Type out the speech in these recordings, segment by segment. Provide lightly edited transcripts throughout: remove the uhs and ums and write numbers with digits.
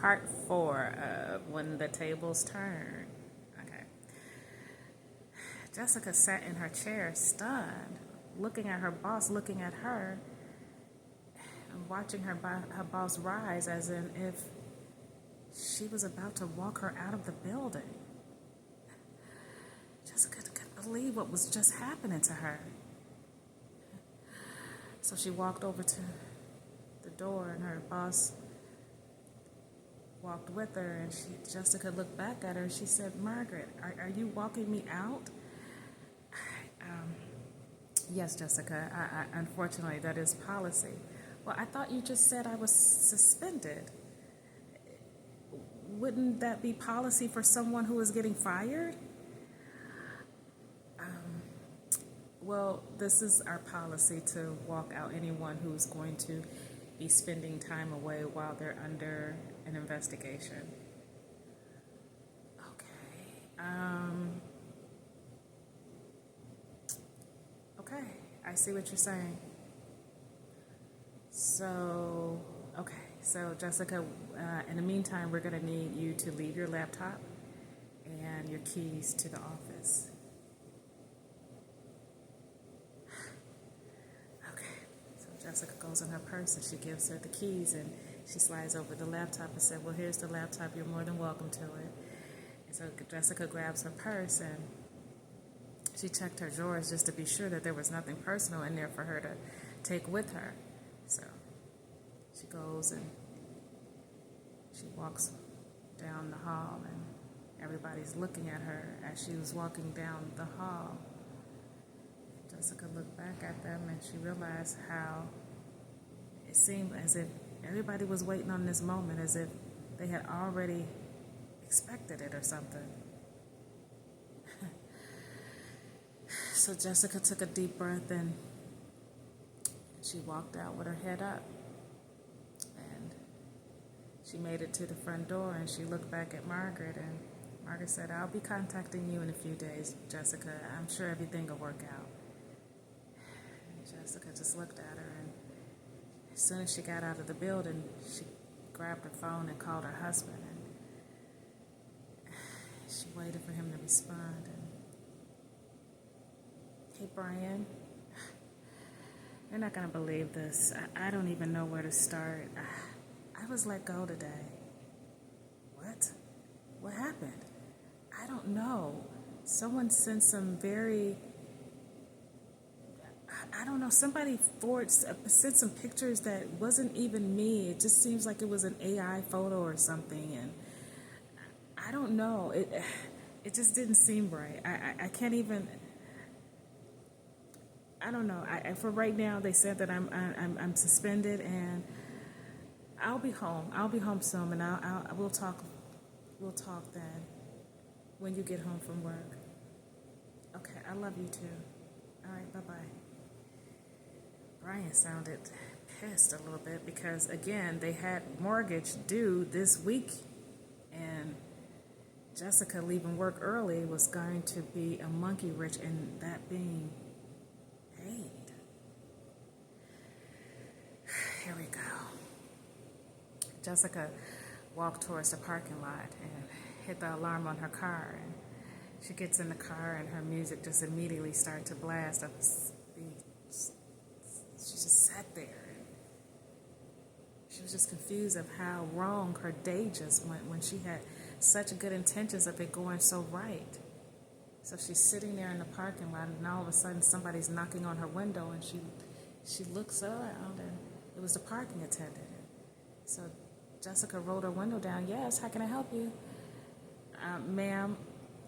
part 4 of When the Tables Turn. Okay. Jessica sat in her chair, stunned, looking at her boss, looking at her, and watching her boss rise as in if she was about to walk her out of the building. Jessica couldn't believe what was just happening to her. So she walked over to the door, and her boss walked with her, and Jessica looked back at her, and she said, "Margaret, are you walking me out?" Yes, Jessica, unfortunately, that is policy. Well, I thought you just said I was suspended. Wouldn't that be policy for someone who is getting fired? Well, this is our policy to walk out anyone who's going to be spending time away while they're under an investigation. Okay. Okay, I see what you're saying. So, Jessica, in the meantime, we're going to need you to leave your laptop and your keys to the office. Jessica goes in her purse and she gives her the keys, and she slides over the laptop and said, "Well, here's the laptop. You're more than welcome to it." And so Jessica grabs her purse and she checked her drawers just to be sure that there was nothing personal in there for her to take with her. So she goes and she walks down the hall, and everybody's looking at her as she was walking down the hall. Jessica looked back at them and she realized how it seemed as if everybody was waiting on this moment, as if they had already expected it or something. So Jessica took a deep breath and she walked out with her head up. And she made it to the front door and she looked back at Margaret, and Margaret said, "I'll be contacting you in a few days, Jessica. I'm sure everything will work out." Jessica just looked at her, and as soon as she got out of the building, she grabbed her phone and called her husband, and she waited for him to respond. And, "Hey, Brian, you're not going to believe this. I don't even know where to start. I was let go today." "What? What happened?" "I don't know. Someone sent some somebody sent some pictures that wasn't even me. It just seems like it was an AI photo or something, and I don't know. It just didn't seem right. I can't even. I don't know. For right now, they said that I'm suspended, and I'll be home. I'll be home soon, and we'll talk. We'll talk then when you get home from work." "Okay, I love you too. All right, bye-bye." Brian sounded pissed a little bit because, again, they had mortgage due this week, and Jessica leaving work early was going to be a monkey wrench in that being paid. Here we go. Jessica walked towards the parking lot and hit the alarm on her car, and she gets in the car and her music just immediately started to blast up. She just sat there. She was just confused of how wrong her day just went when she had such good intentions of it going so right. So she's sitting there in the parking lot, and all of a sudden somebody's knocking on her window, and she looks around, and it was the parking attendant. So Jessica rolled her window down. "Yes, how can I help you?" "Ma'am,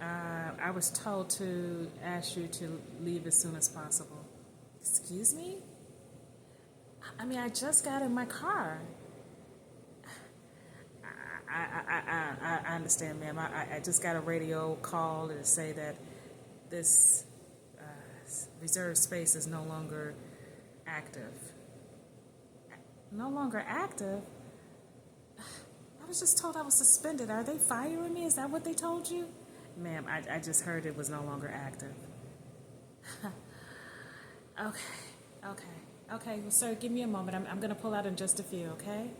I was told to ask you to leave as soon as possible." "Excuse me? I just got in my car." I understand, ma'am. I just got a radio call to say that this reserved space is no longer active." "No longer active? I was just told I was suspended. Are they firing me? Is that what they told you?" "Ma'am, I just heard it was no longer active." Okay. Well, sir, give me a moment. I'm going to pull out in just a few, okay?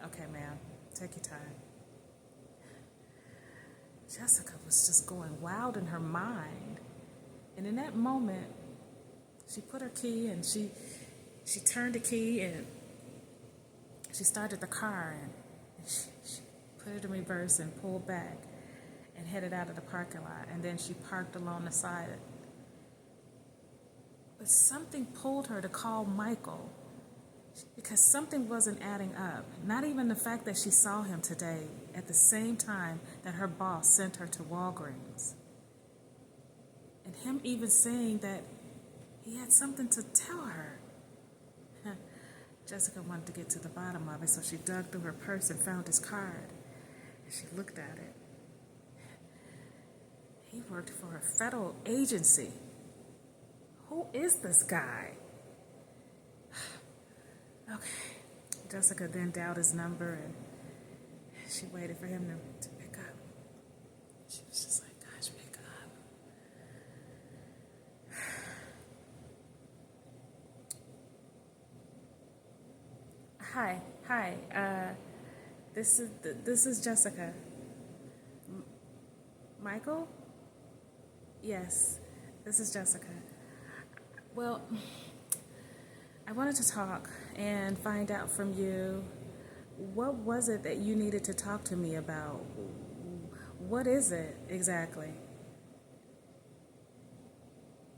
"Okay, ma'am." Take your time. Jessica was just going wild in her mind. And in that moment, she put her key and she turned the key and she started the car and she put it in reverse and pulled back and headed out of the parking lot. And then she parked along the side. But something pulled her to call Michael because something wasn't adding up. Not even the fact that she saw him today at the same time that her boss sent her to Walgreens. And him even saying that he had something to tell her. Jessica wanted to get to the bottom of it, so she dug through her purse and found his card. And she looked at it. He worked for a federal agency. Who is this guy? Okay. Jessica then dialed his number and she waited for him to pick up. She was just like, gosh, pick up. Hi. This is Jessica. Michael? Yes, this is Jessica. Well, I wanted to talk and find out from you, what was it that you needed to talk to me about? What is it exactly?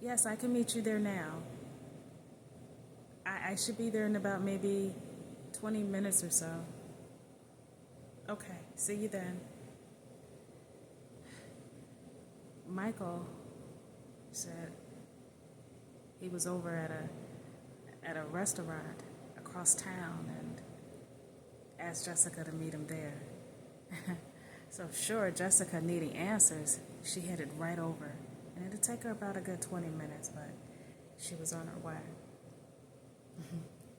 Yes, I can meet you there now. I should be there in about maybe 20 minutes or so. Okay, see you then. Michael said he was over at a restaurant across town and asked Jessica to meet him there. So sure, Jessica needing answers, she headed right over. And it'd take her about a good 20 minutes, but she was on her way.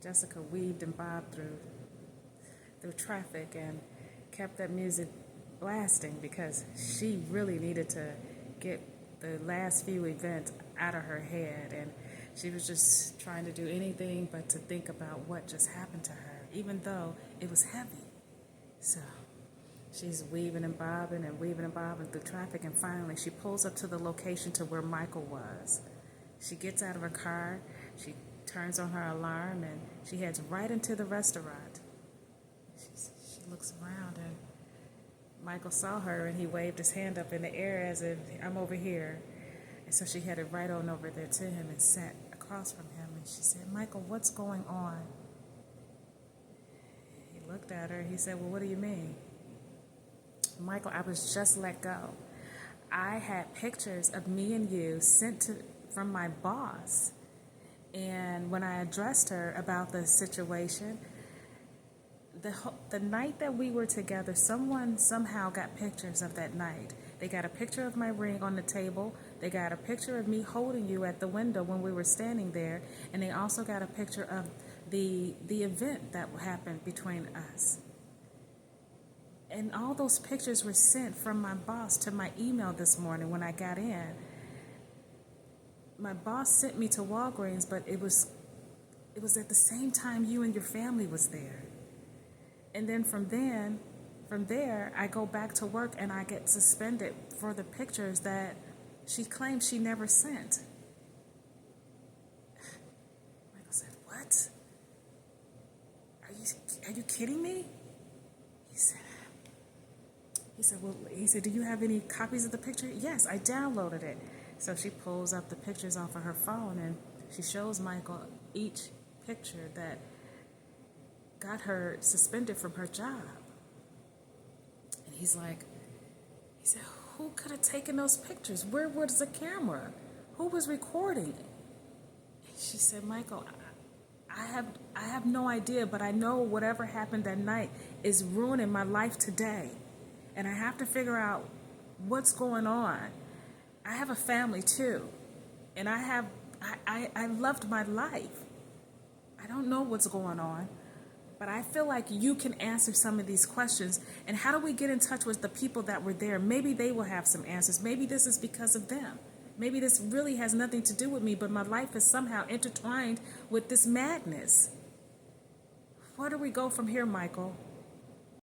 Jessica weaved and bobbed through traffic and kept that music blasting because she really needed to get the last few events out of her head, and she was just trying to do anything but to think about what just happened to her, even though it was heavy. So she's weaving and bobbing through traffic, and finally she pulls up to the location to where Michael was. She gets out of her car, she turns on her alarm, and she heads right into the restaurant. She looks around, and Michael saw her, and he waved his hand up in the air as if, I'm over here. And so she headed right on over there to him and sat across from him, and she said, Michael, what's going on? He looked at her, he said, well, what do you mean? Michael, I was just let go. I had pictures of me and you sent from my boss. And when I addressed her about the situation, the night that we were together, someone somehow got pictures of that night. They got a picture of my ring on the table. They got a picture of me holding you at the window when we were standing there. And they also got a picture of the event that happened between us. And all those pictures were sent from my boss to my email this morning when I got in. My boss sent me to Walgreens, but it was at the same time you and your family was there. And then from there, I go back to work and I get suspended for the pictures that she claims she never sent. Michael said, what? Are you kidding me? He said, do you have any copies of the picture? Yes, I downloaded it. So she pulls up the pictures off of her phone and she shows Michael each picture that got her suspended from her job. And he said, who could have taken those pictures? Where was the camera? Who was recording? And she said, Michael, I have no idea, but I know whatever happened that night is ruining my life today. And I have to figure out what's going on. I have a family too. And I loved my life. I don't know what's going on, but I feel like you can answer some of these questions. And how do we get in touch with the people that were there? Maybe they will have some answers. Maybe this is because of them. Maybe this really has nothing to do with me, but my life is somehow intertwined with this madness. Where do we go from here, Michael?